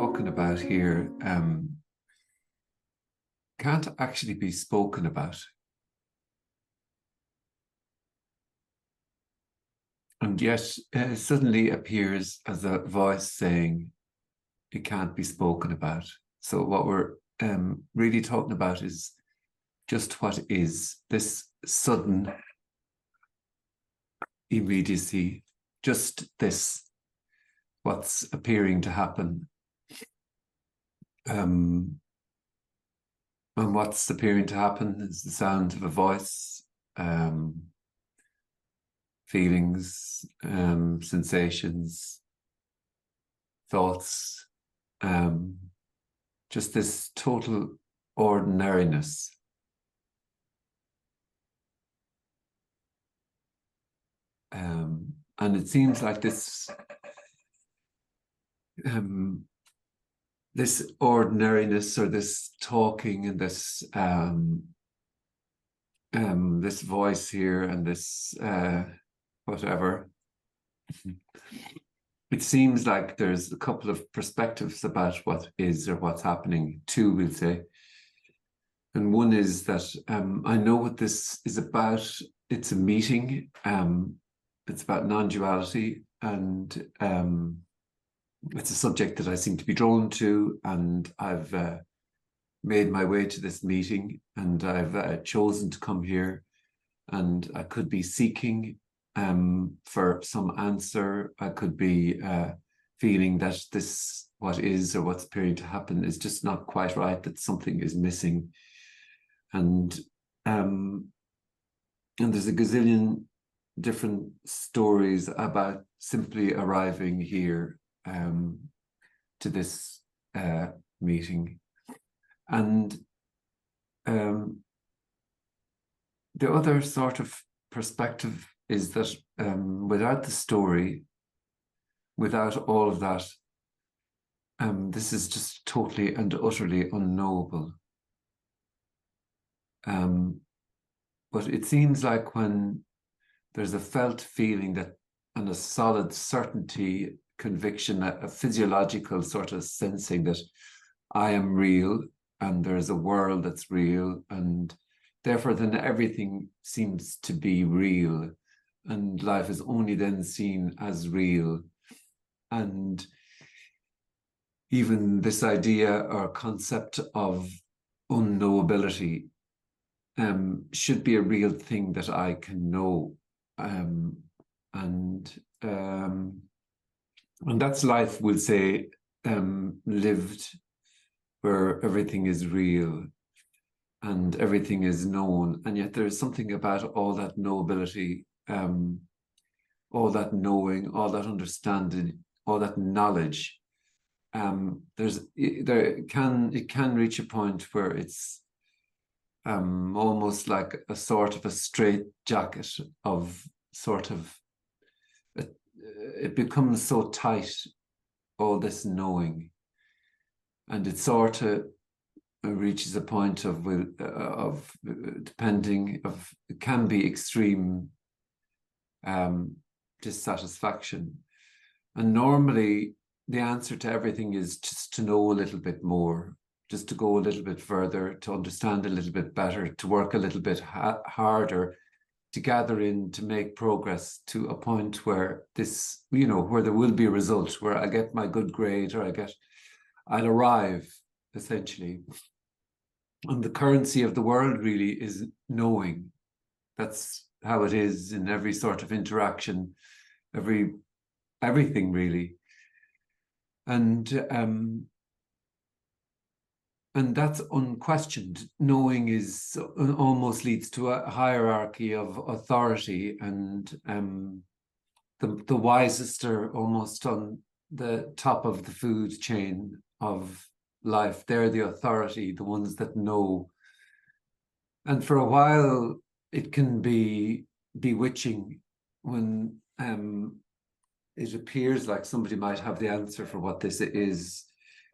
talking about here can't actually be spoken about. And yet suddenly appears as a voice saying it can't be spoken about. So what we're really talking about is just what is, this sudden immediacy, just this, what's appearing to happen. And what's appearing to happen is the sound of a voice, feelings, sensations, thoughts, just this total ordinariness. And it seems like this this ordinariness, or this talking, and this this voice here, and this whatever. It seems like there's a couple of perspectives about what is, or what's happening. Two, we'll say. And one is that I know what this is about. It's a meeting. It's about non-duality, and it's a subject that I seem to be drawn to, and I've made my way to this meeting, and I've chosen to come here, and I could be seeking for some answer. I could be feeling that this, what is, or what's appearing to happen, is just not quite right, that something is missing. And there's a gazillion different stories about simply arriving here to this meeting. And the other sort of perspective is that without the story, without all of that, this is just totally and utterly unknowable. But it seems like when there's a felt feeling that, and a solid certainty, conviction, a physiological sort of sensing that I am real, and there's a world that's real, and therefore then everything seems to be real, and life is only then seen as real. And even this idea or concept of unknowability should be a real thing that I can know. And that's life, we'll say, lived where everything is real and everything is known. And yet there's something about all that knowability, all that knowing, all that understanding, all that knowledge. It can reach a point where it's almost like a sort of a straitjacket of sort of, it becomes so tight, all this knowing, and it sort of reaches a point of depending, of, it can be extreme dissatisfaction. And normally the answer to everything is just to know a little bit more, just to go a little bit further, to understand a little bit better, to work a little bit harder, to gather in, to make progress to a point where this, where there will be a result, where I get my good grade, or I'll arrive, essentially. And the currency of the world really is knowing. That's how it is in every sort of interaction, everything really. And that's unquestioned. Knowing is almost leads to a hierarchy of authority, and the wisest are almost on the top of the food chain of life. They're the authority, the ones that know. And for a while, it can be bewitching when it appears like somebody might have the answer for what this is.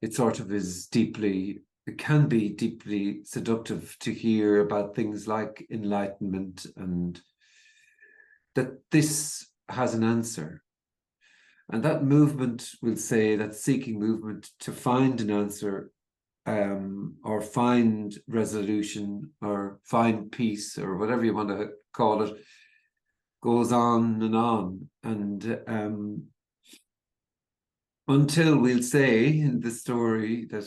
It sort of is deeply, it can be deeply seductive to hear about things like enlightenment, and that this has an answer. And that movement, we'll say, that seeking movement to find an answer, or find resolution, or find peace, or whatever you want to call it, goes on and on. And until, we'll say in the story, that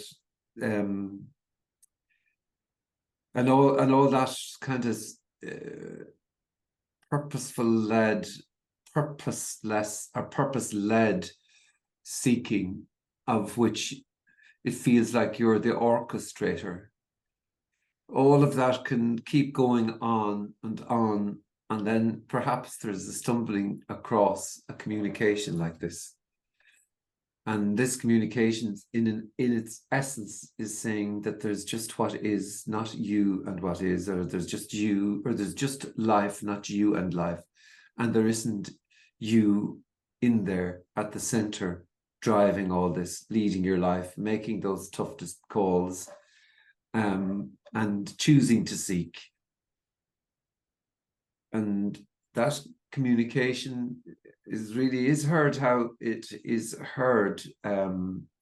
and all that kind of purposeless or purpose-led seeking, of which it feels like you're the orchestrator. All of that can keep going on, and then perhaps there's a stumbling across a communication like this. And this communication, in its essence, is saying that there's just what is, not you and what is, or there's just you, or there's just life, not you and life. And there isn't you in there at the center, driving all this, leading your life, making those tough calls, and choosing to seek. And that communication is heard how it is heard.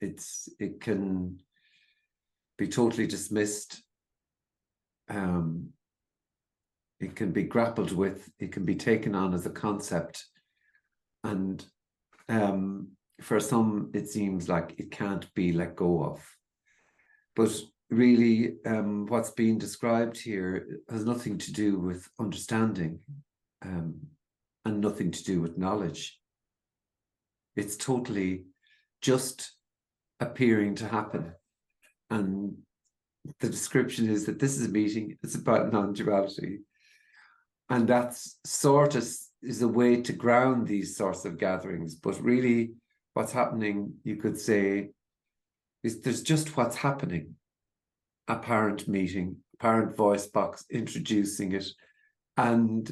It can be totally dismissed. It can be grappled with. It can be taken on as a concept. And for some, it seems like it can't be let go of. But really, what's being described here has nothing to do with understanding, and nothing to do with knowledge. It's totally just appearing to happen. And the description is that this is a meeting, it's about non-duality. And that's sort of is a way to ground these sorts of gatherings. But really, what's happening, you could say, is there's just what's happening. Apparent meeting, apparent voice box introducing it. And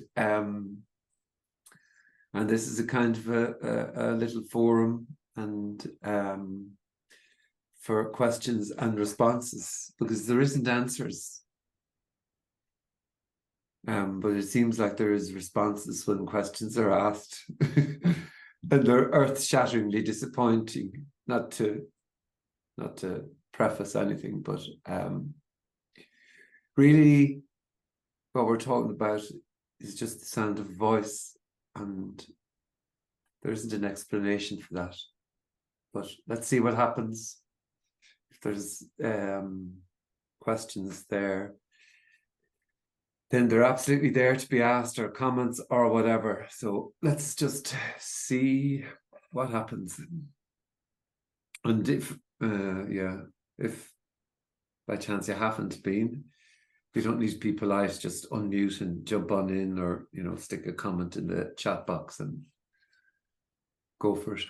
this is a kind of a little forum, and for questions and responses, because there isn't answers. But it seems like there is responses when questions are asked. And they're earth-shatteringly disappointing, not to preface anything, but really what we're talking about is just the sound of voice, and there isn't an explanation for that. But let's see what happens. If there's questions there, then they're absolutely there to be asked, or comments or whatever. So let's just see what happens. And if by chance you haven't been, you don't need to be polite, just unmute and jump on in, or stick a comment in the chat box and go for it.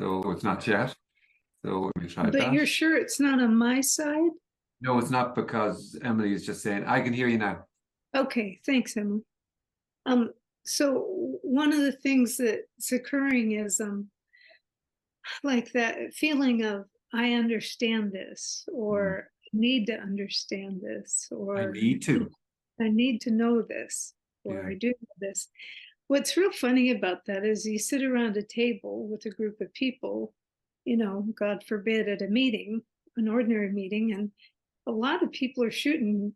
So it's not yet. So we tried that. But you're sure it's not on my side? No, it's not, because Emily is just saying, I can hear you now. Okay, thanks, Emily. So one of the things that's occurring is like that feeling of I understand this, or need to understand this, or I need to know this, or I do know this. What's real funny about that is you sit around a table with a group of people, God forbid, at a meeting, an ordinary meeting, and a lot of people are shooting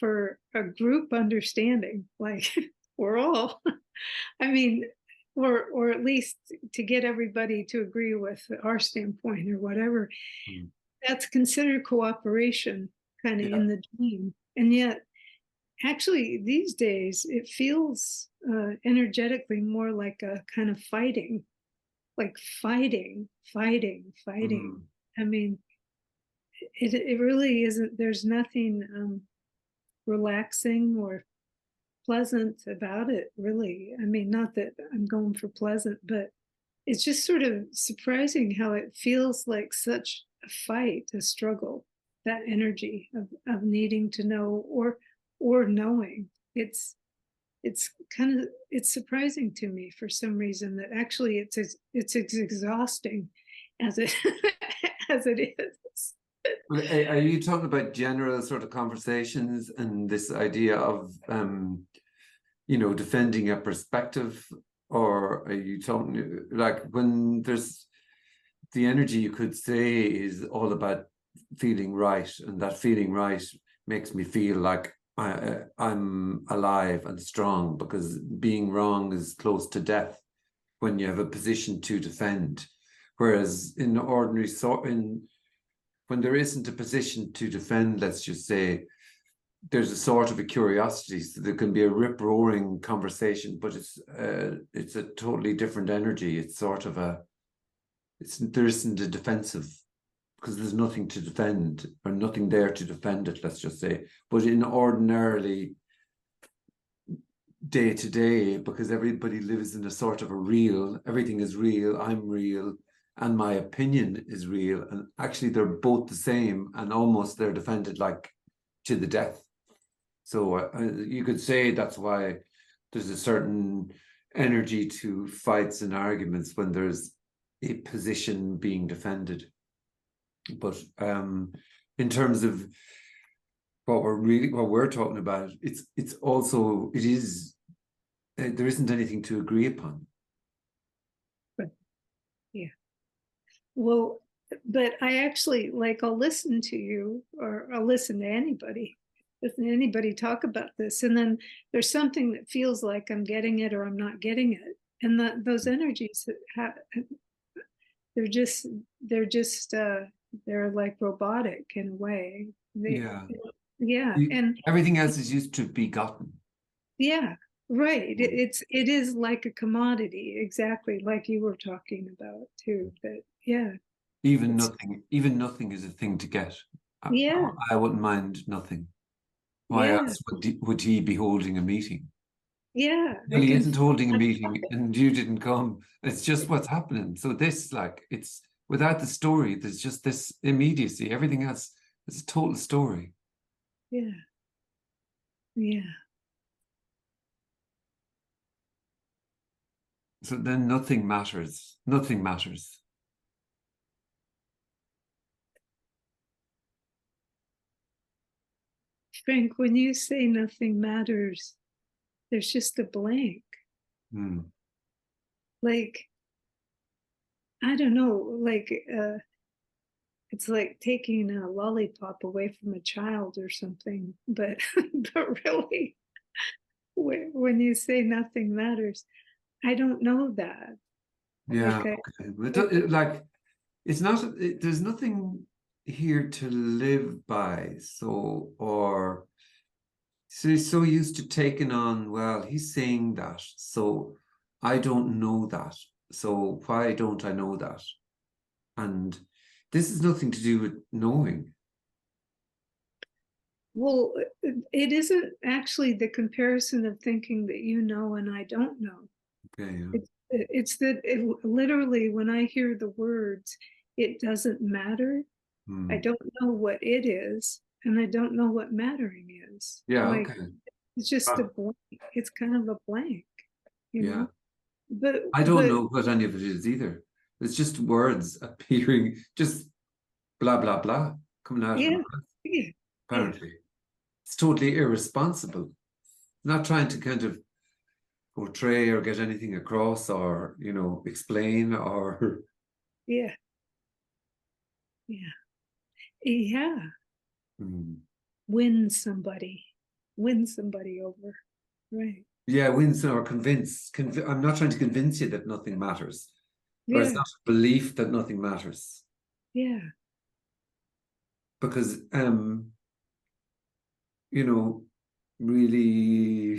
for a group understanding, like we're all, I mean, or at least to get everybody to agree with our standpoint or whatever. That's considered cooperation, kind of in the dream. And yet, actually, these days, it feels energetically more like a kind of fighting, like fighting. I mean, it really isn't, there's nothing relaxing or pleasant about it, really. I mean, not that I'm going for pleasant, but it's just sort of surprising how it feels like such a fight, a struggle, that energy of needing to know or knowing. It's kind of it's surprising to me for some reason that actually it's as exhausting as it as it is. Well, are you talking about general sort of conversations and this idea of defending a perspective, or are you talking like when there's the energy, you could say, is all about feeling right, and that feeling right makes me feel like I'm alive and strong, because being wrong is close to death when you have a position to defend. Whereas in ordinary when there isn't a position to defend, let's just say, there's a sort of a curiosity. So there can be a rip-roaring conversation, but it's a totally different energy. It's sort of there isn't a defensive, because there's nothing to defend, or nothing there to defend it, let's just say. But in ordinarily day to day, because everybody lives in a sort of a real, everything is real, I'm real, and my opinion is real. And actually they're both the same, and almost they're defended like to the death. So you could say that's why there's a certain energy to fights and arguments when there's a position being defended. But in terms of what we're talking about, it's also, it is, there isn't anything to agree upon. Yeah. Well, but I actually, like, I'll listen to you, or I'll listen to anybody talk about this, and then there's something that feels like I'm getting it or I'm not getting it, and those energies they're like robotic in a way. Yeah. Yeah, and everything else is used to be gotten. Yeah, right. It is like a commodity, exactly like you were talking about too. But yeah, even nothing is a thing to get. Yeah, I wouldn't mind nothing. Why yeah, else would he be holding a meeting? yeah. Well, he isn't holding a meeting, and you didn't come. It's just what's happening. So this, like, it's without the story, there's just this immediacy. Everything else is a total story. Yeah, yeah. So then nothing matters. Nothing matters. Frank, when you say nothing matters, there's just a blank. Like, I don't know, like it's like taking a lollipop away from a child or something. But but really, when you say nothing matters, I don't know that. Yeah. Like, Okay. Like, it's not. There's nothing here to live by. So he's so used to taking on, well, he's saying that, so I don't know that. So why don't I know that? And this is nothing to do with knowing. Well, it isn't actually the comparison of thinking that you know and I don't know. Okay, yeah. It's that literally, when I hear the words, it doesn't matter. I don't know what it is, and I don't know what mattering is. Yeah, Like, okay. it's just a blank. It's kind of a blank, you Yeah. know. But I don't know what any of it is either. It's just words appearing, just blah, blah, blah, coming out of my yeah, mouth, yeah, yeah, apparently. It's totally irresponsible. Not trying to kind of portray or get anything across, or, explain, or yeah, yeah, yeah. Win somebody, over, right? yeah, win or convince. I'm not trying to convince you that nothing matters, or it's Yeah, not a belief that nothing matters, yeah, because really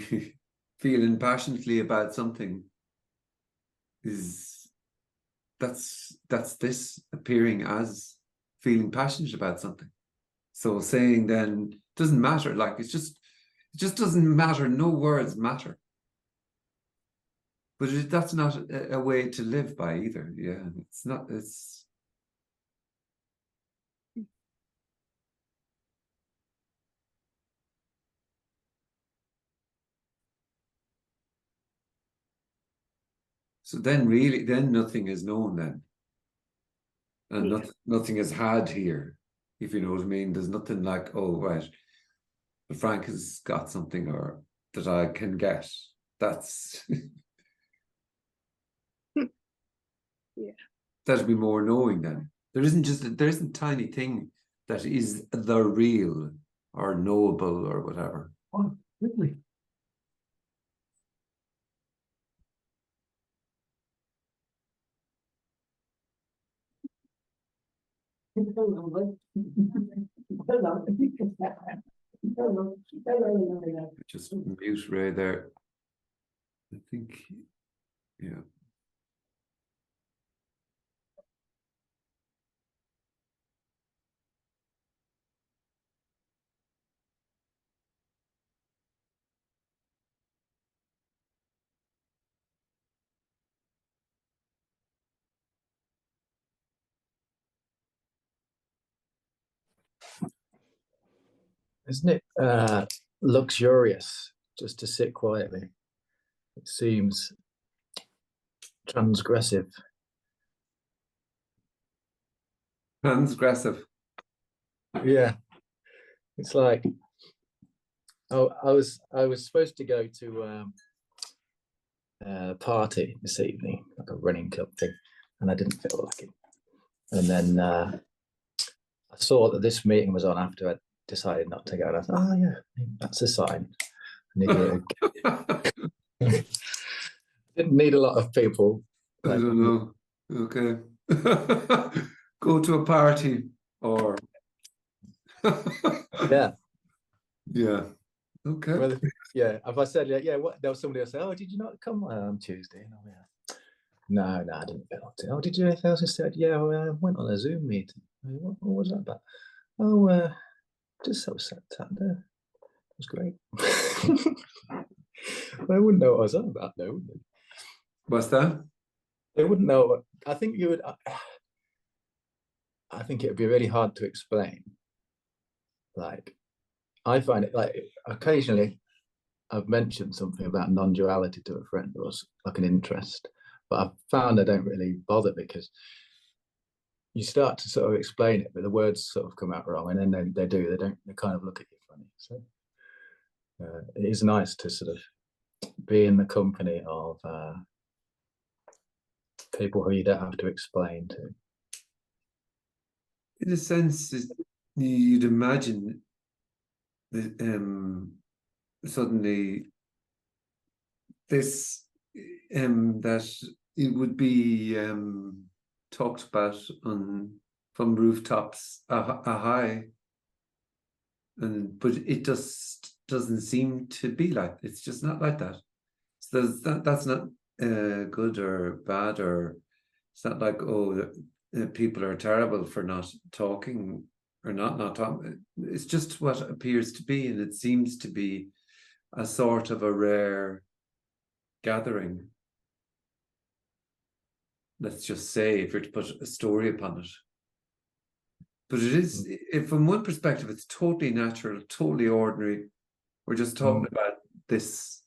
feeling passionately about something is that's this appearing as feeling passionate about something. So saying then doesn't matter, like it just doesn't matter. No words matter. But that's not a way to live by either. Yeah, it's not. It's so then really then nothing is known then, and Yeah. nothing is had here. If you know what I mean, there's nothing like, oh right, Frank has got something or that I can get. That's Yeah. that'd be more knowing then. There isn't a tiny thing that is the real or knowable or whatever. Oh, really? Just mute Ray there. I think, yeah. Isn't it luxurious just to sit quietly? It seems transgressive. Transgressive. Yeah, it's like, oh, I was supposed to go to a party this evening, like a running club thing, and I didn't feel like it. And then I saw that this meeting was on after I decided not to go. And I thought, oh yeah, that's a sign. Didn't need a lot of people. I don't know. Okay. Go to a party or Yeah. Yeah. Okay. Well, yeah. If I said, yeah, what? There was somebody else say, oh, did you not come on Tuesday? Oh, yeah. No, I didn't feel like it. Oh, did you anything else? I said, yeah, well, I went on a Zoom meeting. What was that about? Oh, just so sat there. It was great. They wouldn't know what I was on about, though, would they? What's that? They wouldn't know. I think you would. I think it would be really hard to explain. Like, I find it like occasionally I've mentioned something about non-duality to a friend or like an interest, but I've found I don't really bother because you start to sort of explain it, but the words sort of come out wrong, and then they do. They kind of look at you funny. So it is nice to sort of be in the company of people who you don't have to explain to. In a sense, you'd imagine that suddenly this that it would be talked about from rooftops a high, but it just doesn't seem to be like, it's just not like that. So that's not good or bad, or it's not like, oh, people are terrible for not talking or not talking. It's just what appears to be, and it seems to be a sort of a rare gathering. Let's just say, if you're to put a story upon it. But it is, from one perspective, it's totally natural, totally ordinary. We're just talking about this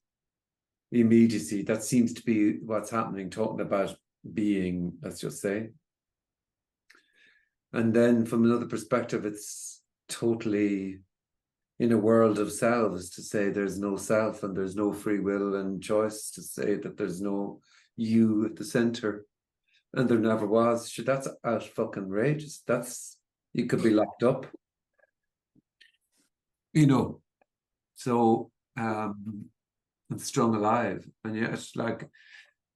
immediacy. That seems to be what's happening, talking about being, let's just say. And then from another perspective, it's totally in a world of selves, to say there's no self and there's no free will and choice, to say that there's no you at the center, and there never was. Sure, that's out fucking outrageous. That's, you could be locked up, you know. So and strung alive, and yet like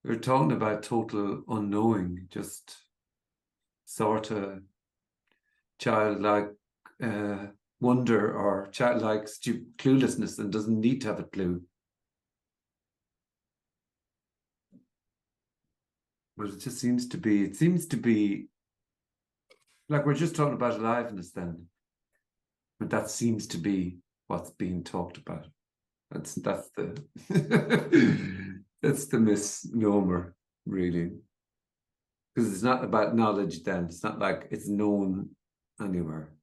we're talking about total unknowing, just sort of childlike wonder or childlike cluelessness, and doesn't need to have a clue. But it just seems to be like we're just talking about aliveness then. But that seems to be what's being talked about. That's the That's the misnomer, really. Because it's not about knowledge then. It's not like it's known anywhere.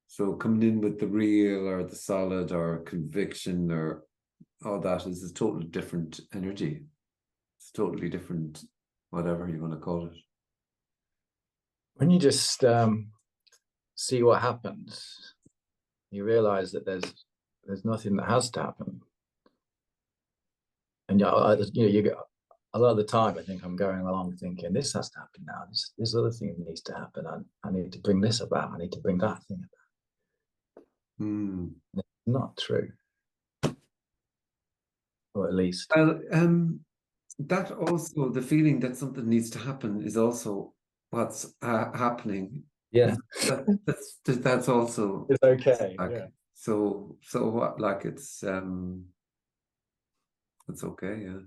So coming in with the real or the solid or conviction or all that is a totally different energy. It's totally different, whatever you want to call it. When you just see what happens, you realize that there's nothing that has to happen. And you get a lot of the time, I think I'm going along thinking this has to happen now. This other thing needs to happen. I need to bring this about. I need to bring that thing about. It's not true, or at least. Well, that also, the feeling that something needs to happen is also what's happening. Yeah, that's also it's okay. like, yeah. So what? Like it's okay, yeah.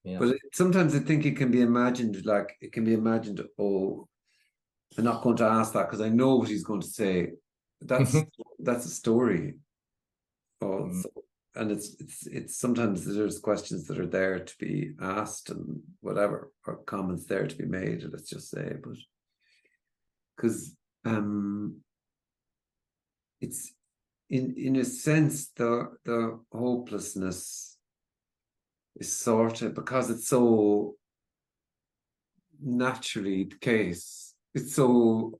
Yeah. But sometimes I think it can be imagined, like it can be imagined. Oh, I'm not going to ask that because I know what he's going to say. That's a story. Also, and it's sometimes there's questions that are there to be asked and whatever, or comments there to be made. Let's just say, but because it's in a sense the hopelessness is sorted because it's so naturally the case. It's so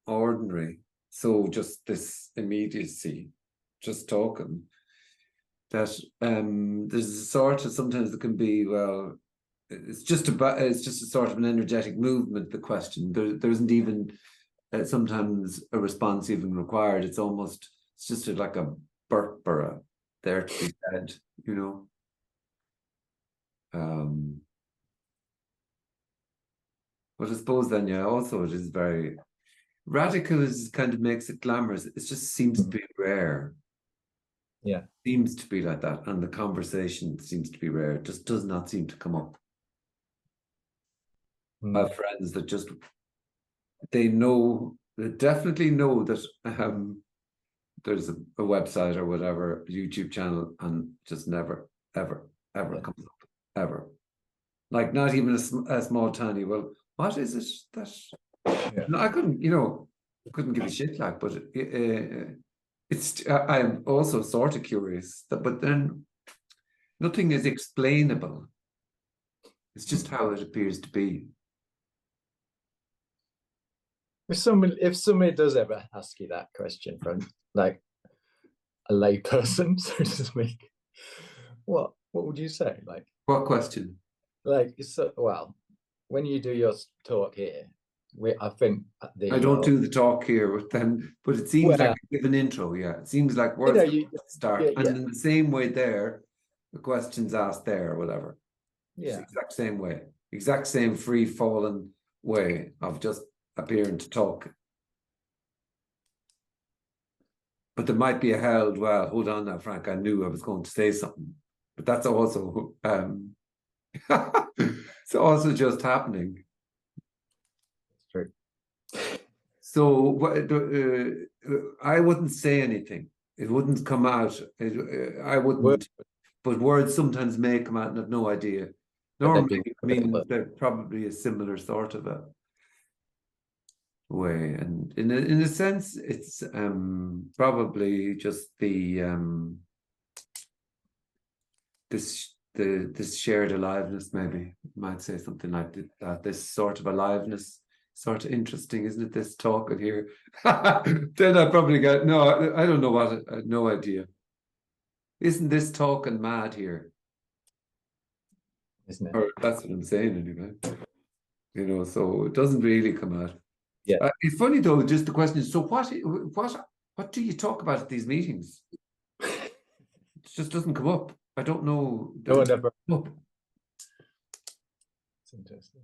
ordinary, so just this immediacy, just talking, that there's a sort of, sometimes it can be, well, it's just a sort of an energetic movement, the question. There isn't even sometimes a response even required. It's just like a burp or a there to be said, you know. But I suppose then, yeah, also it is very radical, is kind of makes it glamorous. It just seems to be rare. Yeah. Seems to be like that. And the conversation seems to be rare. It just does not seem to come up. I have friends that just, they definitely know that there's a website or whatever, YouTube channel, and just never, ever comes up, ever. Like not even a small tiny, well, what is it that, I couldn't give a shit, like, but I'm also sort of curious, but then nothing is explainable. It's just how it appears to be. If somebody does ever ask you that question from like a lay person, so to speak, what would you say? Like, what question? Like, so, well, when you do your talk here, I think I don't do the talk here with them, but it seems like you give an intro. Yeah, it seems like words start, and in the same way there, the questions asked there, or whatever. Yeah, it's the exact same way, exact same free falling way of just appearing to talk. But there might be a held, well, hold on now, Frank, I knew I was going to say something, but that's also it's also just happening. True. So I wouldn't say anything. It wouldn't come out. I wouldn't. But words sometimes may come out and have no idea. Normally, I mean, they're probably a similar sort of a way, and in a sense, it's probably just the this shared aliveness. Maybe you might say something like that. This sort of aliveness. Sort of interesting, isn't it? This talk in here. Then I probably got no. I don't know what. I had no idea. Isn't this talking mad here? Isn't it? Or that's what I'm saying anyway. You know, so it doesn't really come out. Yeah. It's funny though. Just the question is, so what do you talk about at these meetings? It just doesn't come up. I don't know. No one ever. It's interesting.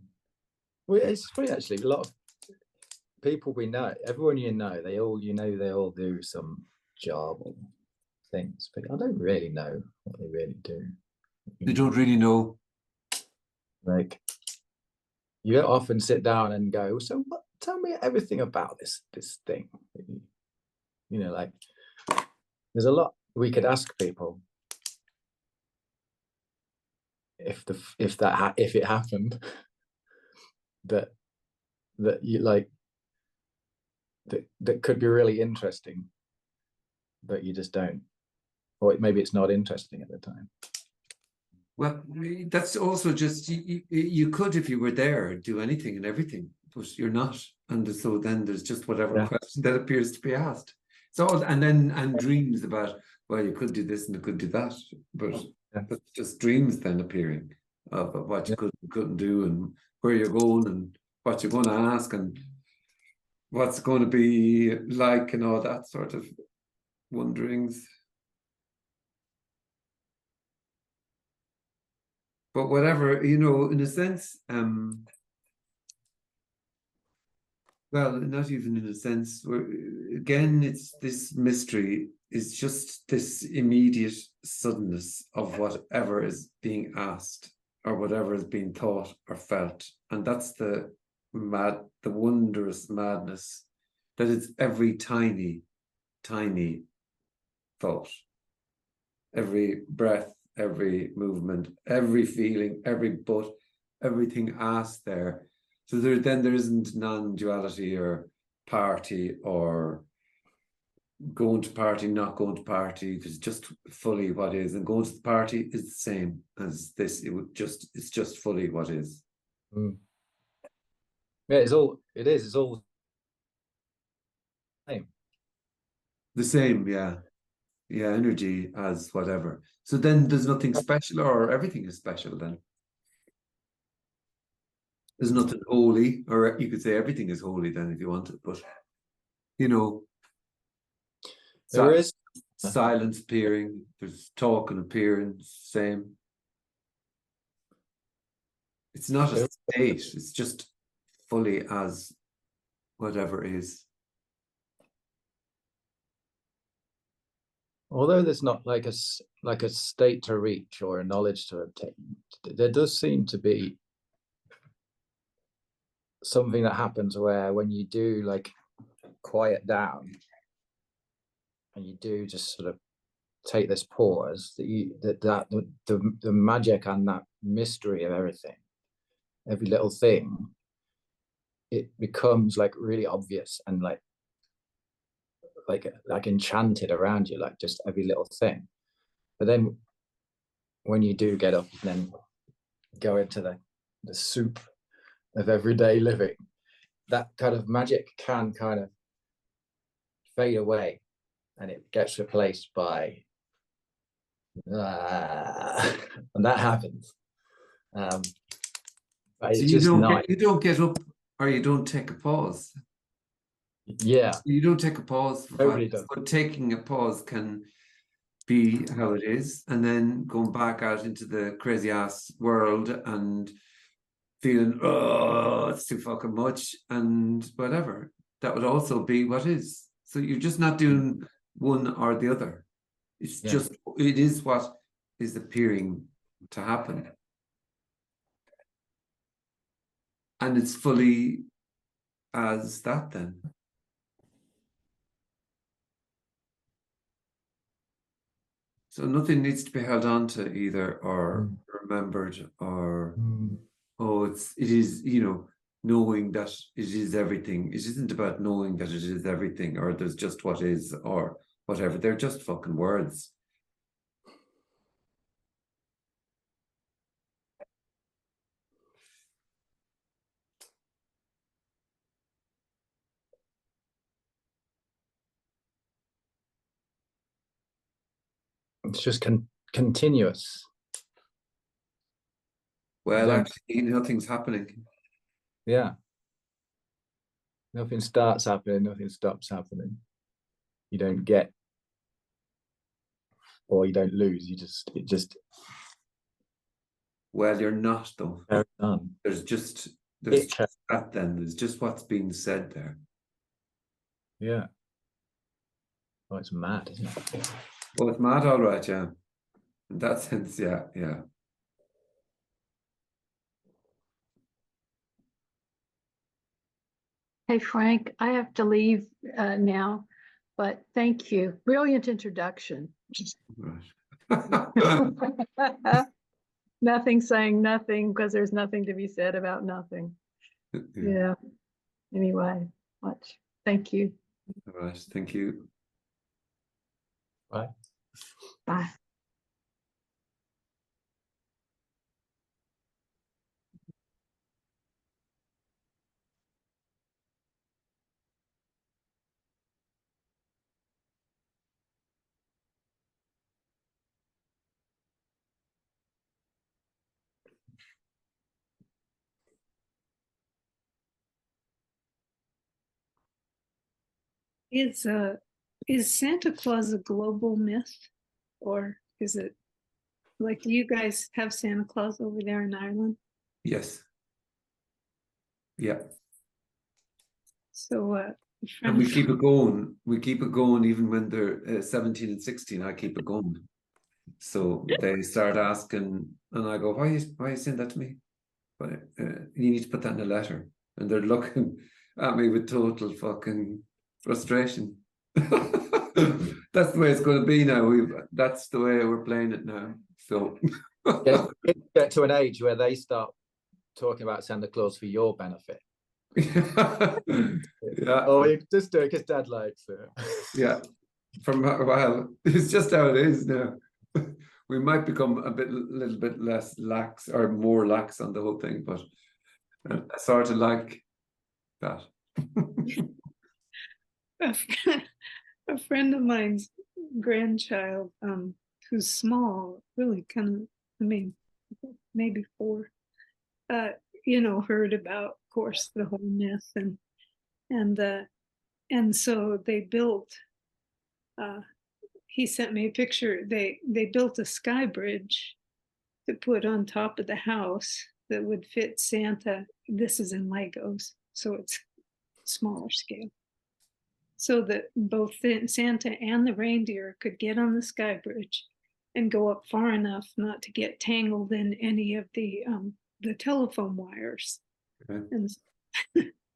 Well, it's funny actually. A lot of people we know, everyone they all do some job or things, but I don't really know what they really do. They don't really know. Like, you often sit down and go, so what? Tell me everything about this thing. You know, like, there's a lot we could ask people, if it happened, that you like that could be really interesting, but you just don't, or maybe it's not interesting at the time. Well, that's also just you could, if you were there, do anything and everything, but you're not, and so then there's just whatever question that appears to be asked. It's all, and dreams about, well, you could do this and you could do that, but that's just dreams then appearing of what you could and couldn't do, and where you're going, and what you're going to ask, and what's going to be like, and all that sort of wonderings. But whatever, in a sense, well, not even in a sense, again, it's this mystery is just this immediate suddenness of whatever is being asked or whatever is being thought or felt. And that's the wondrous madness, that it's every tiny, tiny thought, every breath, every movement, every feeling, every but, everything asked there. So there isn't non-duality or party or going to party, not going to party. There's just fully what is, and going to the party is the same as this. It's just fully what is. Yeah, it's all the same. The same, yeah. Yeah, energy as whatever. So then there's nothing special, or everything is special then. There's nothing holy, or you could say everything is holy then if you want it, but there is silence appearing, there's talk and appearing, same. It's not a state, it's just fully as whatever is. Although there's not like a state to reach or a knowledge to obtain, there does seem to be something that happens where when you do like quiet down and you do just sort of take this pause, the magic and that mystery of everything, every little thing, it becomes like really obvious and like enchanted around you, like just every little thing. But then when you do get up and then go into the soup of everyday living, that kind of magic can kind of fade away, and it gets replaced by and that happens. But it's so just not. You don't get up, or you don't take a pause. Yeah, you don't take a pause for nobody 5 does. minutes, but taking a pause can be how it is, and then going back out into the crazy ass world and feeling, oh, it's too fucking much, and whatever. That would also be what is. So you're just not doing one or the other. It's just, it is what is appearing to happen. And it's fully as that then. So nothing needs to be held on to either, or remembered, or it is, knowing that it is everything. It isn't about knowing that it is everything, or there's just what is, or whatever. They're just fucking words. It's just continuous. Well, actually, nothing's happening. Yeah. Nothing starts happening, nothing stops happening. You don't get, or you don't lose. It just. Well, you're not though. Done. There's just that then. There's just what's being said there. Yeah. Oh, it's mad, isn't it? Oh, it's mad, all right, yeah. In that sense, yeah. Hey, Frank, I have to leave now, but thank you. Brilliant introduction. Right. nothing saying nothing because there's nothing to be said about nothing. Yeah. Anyway, much. Thank you. All right. Thank you. Right. Bye. Is Santa Claus a global myth, or is it like, do you guys have Santa Claus over there in Ireland? Yes. Yeah. So And we keep it going. We keep it going even when they're 17 and 16. I keep it going. So they start asking, and I go, why are you saying that to me? But you need to put that in a letter. And they're looking at me with total fucking frustration. That's the way it's going to be now. That's the way we're playing it now. So Get to an age where they start talking about Santa Claus for your benefit. Yeah. Oh, you just do it because Dad likes it. Yeah. From a while, it's just how it is now. We might become a little bit less lax or more lax on the whole thing, but I sort of like that. A friend of mine's grandchild, who's small, really kind of, I mean, maybe 4, heard about, of course, the whole myth, and so they built. He sent me a picture. They built a sky bridge to put on top of the house that would fit Santa. This is in Legos, so it's smaller scale. So that both Santa and the reindeer could get on the sky bridge and go up far enough not to get tangled in any of the telephone wires. Okay.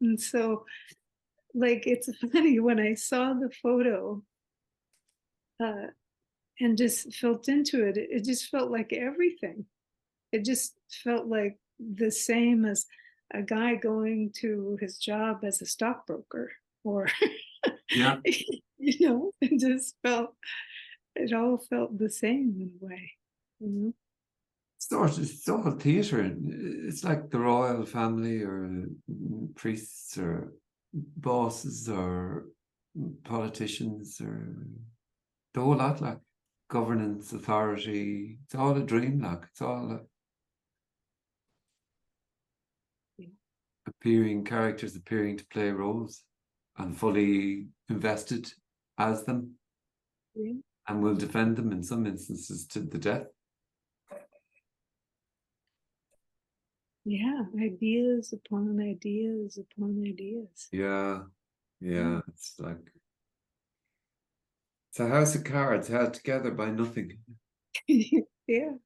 And so, like, it's funny when I saw the photo and just felt into it, it just felt like everything. It just felt like the same as a guy going to his job as a stockbroker, or Yeah. it all felt the same in a way. It's all theatre. It's like the royal family or priests or bosses or politicians or the whole lot, like governance, authority. It's all a dream, like it's all characters appearing to play roles and fully invested as them, and will defend them in some instances to the death. Yeah, ideas upon ideas upon ideas. Yeah. It's like it's a house of cards held together by nothing. Yeah.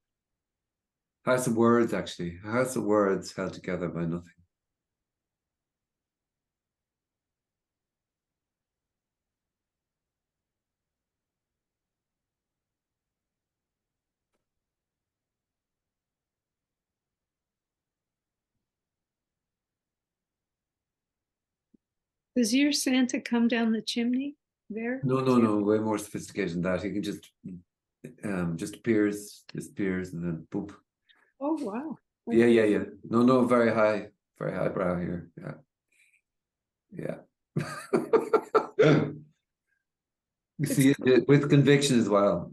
House of words, actually. A house of words held together by nothing. Does your Santa come down the chimney there? No, way more sophisticated than that. He can just appears, disappears, and then boop. Oh wow. Yeah. No, very high brow here. Yeah. You see it with conviction as well.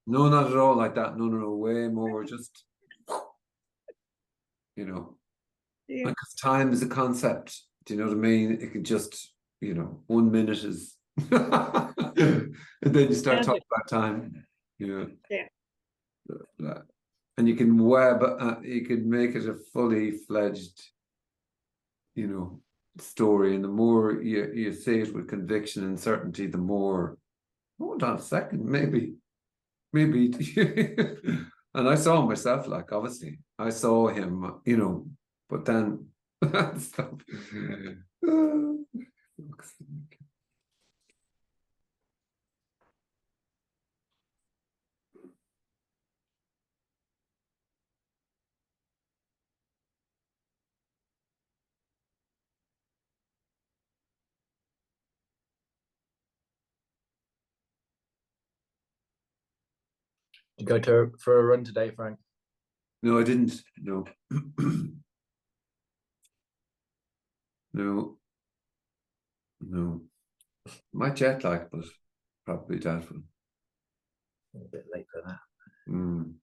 No, not at all like that. No, way more just, Yeah. because time is a concept. Do you know what I mean? It could just, 1 minute is, and then you start talking about time. Yeah. And you can make it a fully fledged, story. And the more you say it with conviction and certainty, the more, hold on a second, maybe. And I saw him myself, like, obviously I saw him, but then stop. you go for a run today, Frank? No, I didn't. No. No. No. My jet lag, but probably doubtful. A bit late for that. Mm.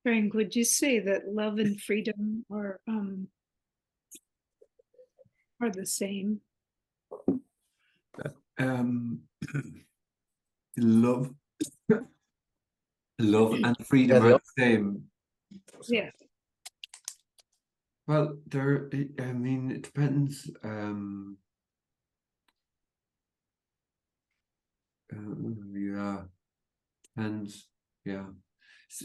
Frank, would you say that love and freedom are the same? Love, love and freedom Yeah, are the same. Yeah. Well, I mean, it depends. Yeah, depends. Yeah,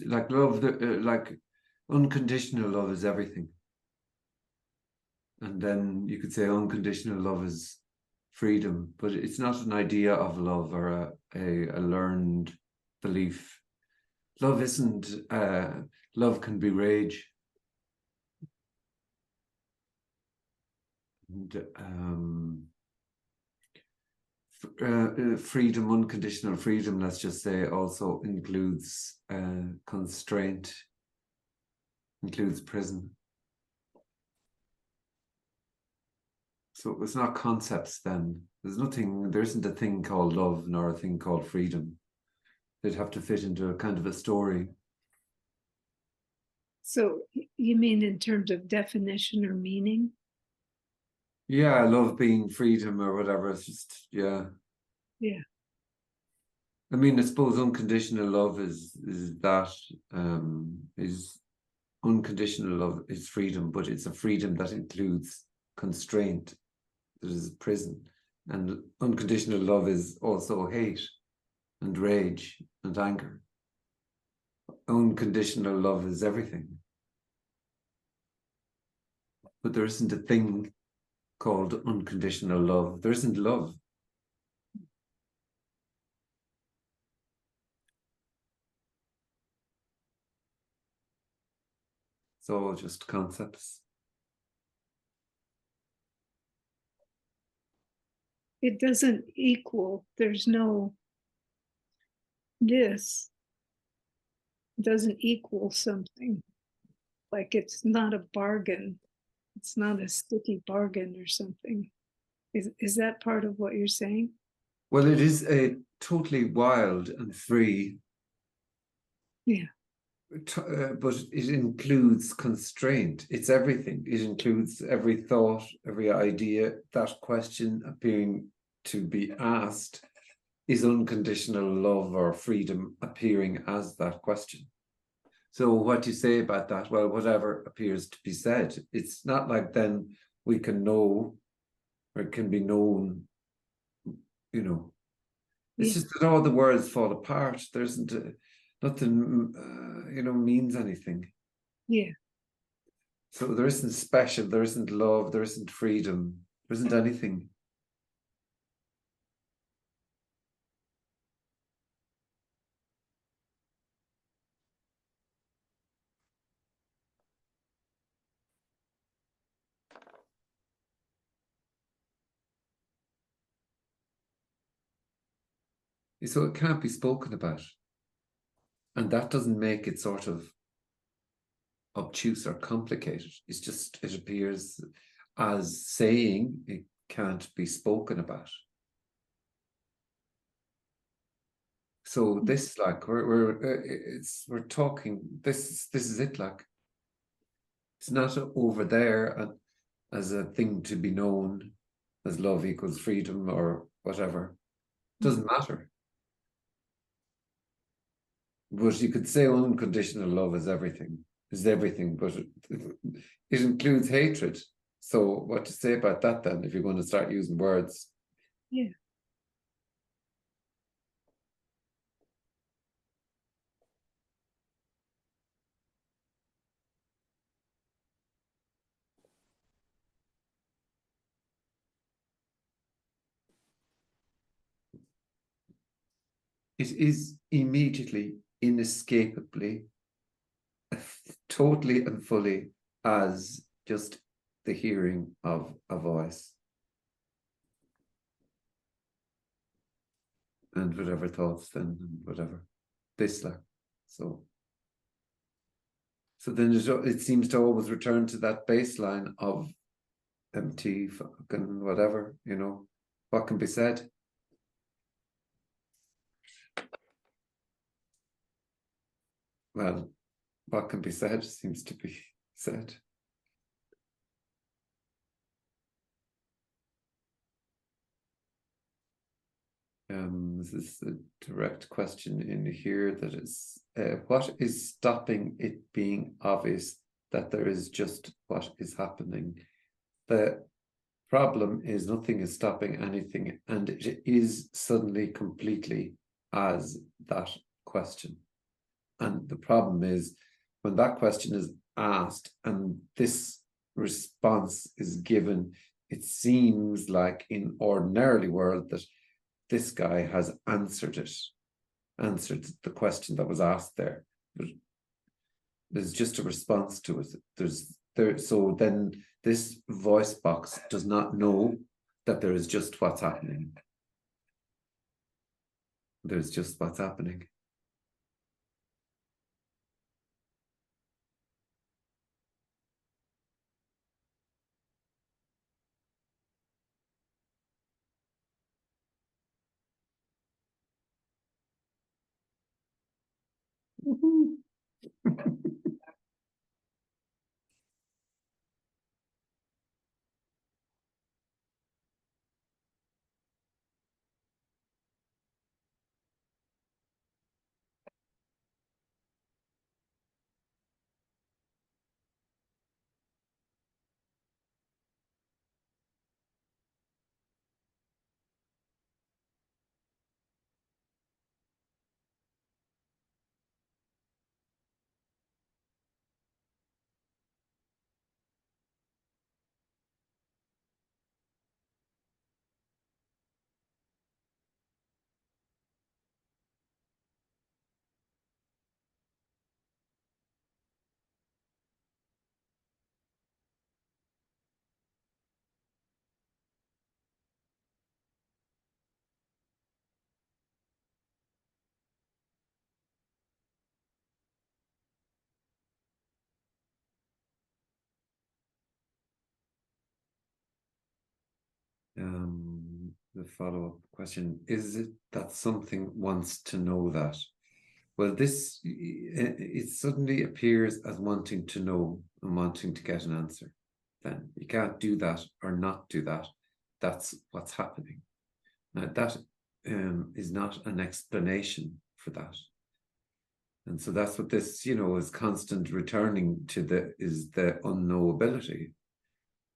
like love, like unconditional love is everything. And then you could say unconditional love is freedom, but it's not an idea of love or a learned belief. Love isn't, love can be rage. And, freedom, unconditional freedom, let's just say, also includes constraint, includes prison. So it's not concepts then. There isn't a thing called love nor a thing called freedom. They'd have to fit into a kind of a story. So you mean in terms of definition or meaning? Yeah, I love being freedom or whatever. It's just, yeah. Yeah. I mean, I suppose unconditional love is unconditional love is freedom, but it's a freedom that includes constraint. That is prison. And unconditional love is also hate and rage and anger. Unconditional love is everything. But there isn't a thing called unconditional love. There isn't love. It's all just concepts. It doesn't equal, there's no this doesn't equal something. Like it's not a bargain. It's not a sticky bargain or something. Is that part of what you're saying? Well, it is a totally wild and free. Yeah. But it includes constraint. It's everything. It includes every thought, every idea. That question appearing to be asked is unconditional love or freedom appearing as that question. So what do you say about that? Well, whatever appears to be said. It's not like then we can know or it can be known, you know. It's just that all the words fall apart. There isn't nothing, means anything. Yeah. So there isn't special, there isn't love, there isn't freedom, there isn't anything. So it can't be spoken about. And that doesn't make it sort of obtuse or complicated. It's just, it appears as saying it can't be spoken about. So this, like, we're talking. This is it. Like, it's not over there as a thing to be known, as love equals freedom or whatever. It doesn't matter. But you could say unconditional love is everything, but it includes hatred. So what to say about that then, if you're going to start using words? Yeah. it is immediately, inescapably, totally and fully as just the hearing of a voice. And whatever thoughts then, and whatever. This like. So then it seems to always return to that baseline of empty fucking whatever, you know, what can be said. Well, what can be said seems to be said. This is a direct question in here that is, what is stopping it being obvious that there is just what is happening? The problem is nothing is stopping anything, and it is suddenly completely as that question. And the problem is when that question is asked and this response is given, it seems like in ordinarily world that this guy has answered the question that was asked there. But there's just a response to it. So then this voice box does not know that there is just what's happening. There's just what's happening. The follow-up question, is it that something wants to know that? Well, it suddenly appears as wanting to know and wanting to get an answer. Then you can't do that or not do that. That's what's happening. Now that is not an explanation for that. And so that's what this, you know, is constant returning to is the unknowability.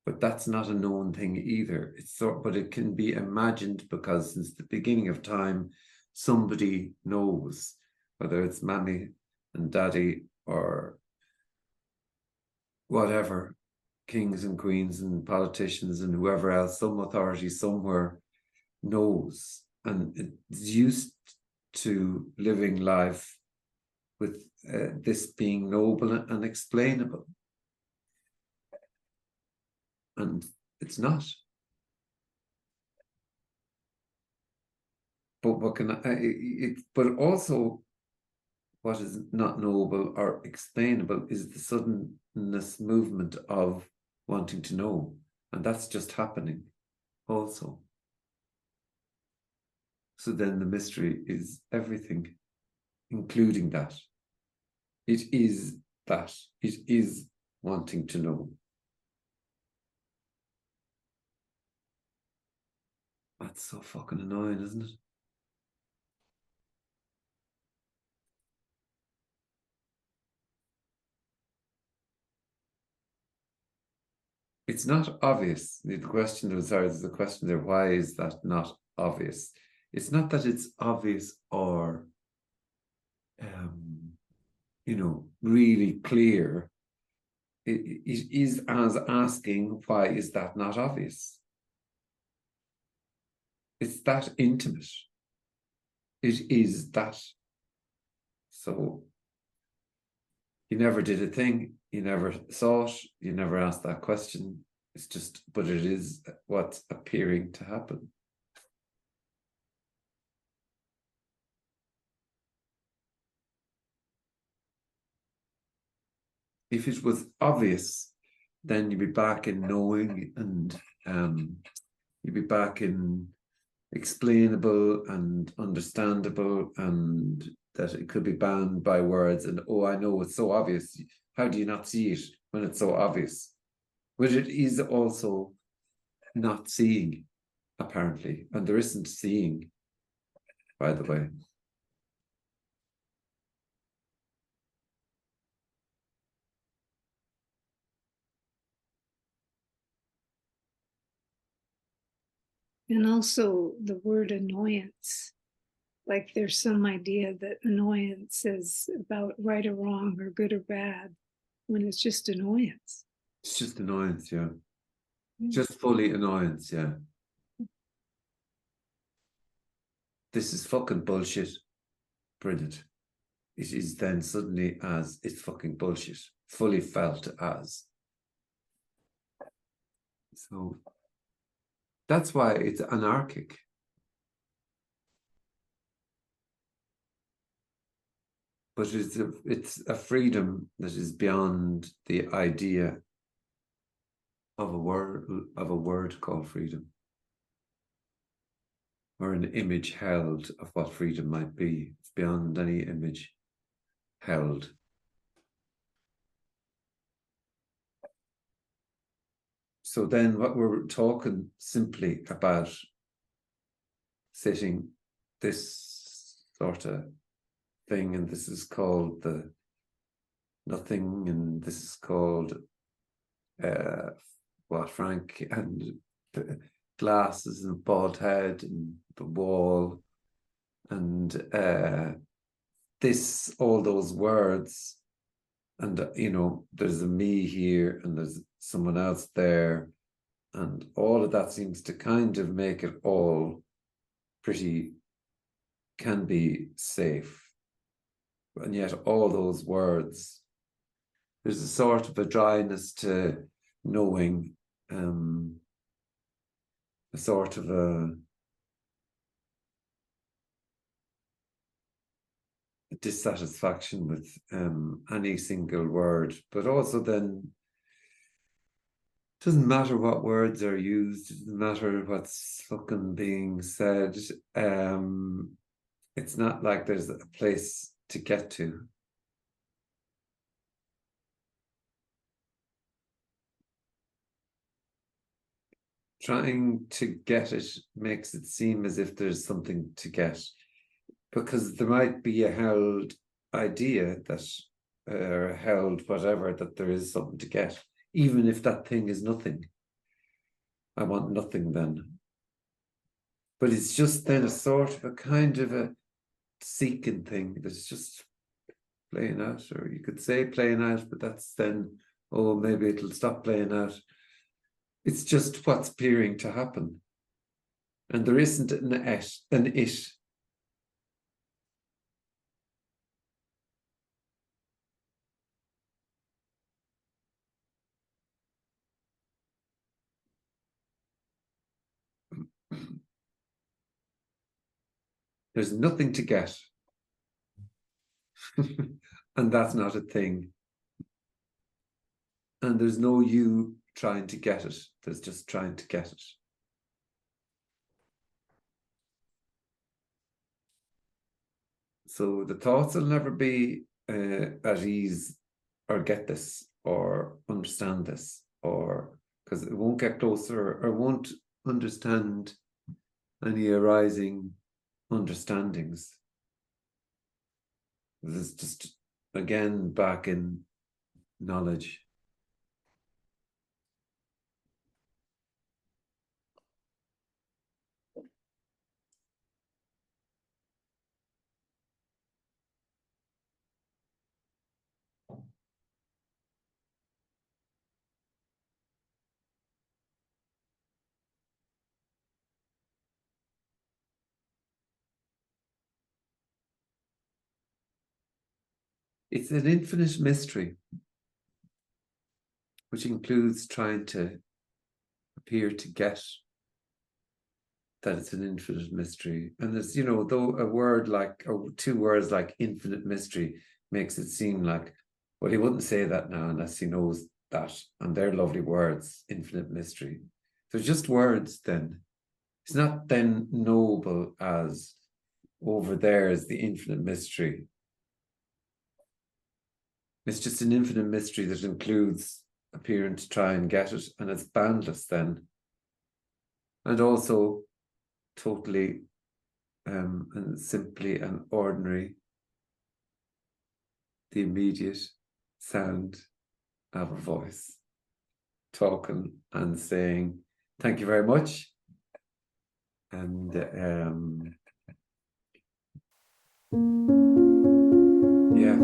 But that's not a known thing either. But it can be imagined because since the beginning of time, somebody knows, whether it's Mammy and Daddy or whatever, kings and queens and politicians and whoever else, some authority somewhere knows. And it's used to living life with this being noble and explainable. And it's not. But what can but also what is not knowable or explainable is the suddenness movement of wanting to know. And that's just happening also. So then the mystery is everything, including that. It is that. It is wanting to know. That's so fucking annoying, isn't it? It's not obvious. The question there's a question there, why is that not obvious? It's not that it's obvious or you know, really clear. It is as asking, why is that not obvious? It's that intimate. It is that. So you never did a thing, you never saw it, you never asked that question. It's just, but it is what's appearing to happen. If it was obvious, then you'd be back in knowing, and you'd be back in explainable and understandable, and that it could be bound by words. And oh, I know it's so obvious. How do you not see it when it's so obvious? But it is also not seeing, apparently, and there isn't seeing, by the way. And also the word annoyance. Like there's some idea that annoyance is about right or wrong or good or bad, when it's just annoyance. It's just annoyance, yeah. Just fully annoyance, yeah. This is fucking bullshit. Brilliant. It is then suddenly as it's fucking bullshit, fully felt as. So that's why it's anarchic. But it's a freedom that is beyond the idea of a word called freedom, or an image held of what freedom might be. It's beyond any image held. So then what we're talking simply about, sitting this sort of thing, and this is called the nothing, and this is called what Frank, and the glasses and bald head and the wall, and this, all those words, and there's a me here and there's someone else there, and all of that seems to kind of make it all can be safe. And yet all those words, there's a sort of a dryness to knowing, a sort of a dissatisfaction with any single word, but also then it doesn't matter what words are used, it doesn't matter what's fucking being said. It's not like there's a place to get to. Trying to get it makes it seem as if there's something to get, because there might be a held idea that, or held whatever, that there is something to get, even if that thing is nothing. I want nothing then. But it's just then a sort of a kind of a seeking thing that's just playing out, or you could say playing out, but that's then, oh, maybe it'll stop playing out. It's just what's appearing to happen. And there isn't an it. There's nothing to get. And that's not a thing. And there's no you trying to get it. There's just trying to get it. So the thoughts will never be at ease, or get this, or understand this, or because it won't get closer, or won't understand any arising understandings. This is just, again, back in knowledge. it's an infinite mystery, which includes trying to appear to get that it's an infinite mystery. And there's, you know, though a word like, or two words like infinite mystery makes it seem like, well, he wouldn't say that now unless he knows that. And they're lovely words, infinite mystery. They're just words then. It's not then noble as over there is the infinite mystery. It's just an infinite mystery that includes appearing to try and get it, and it's boundless then. And also totally and simply and ordinary, the immediate sound of a voice talking and saying, thank you very much. And yeah.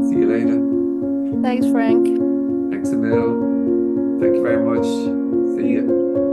See you later. Thanks, Frank. Thanks, Emil. Thank you very much. See you.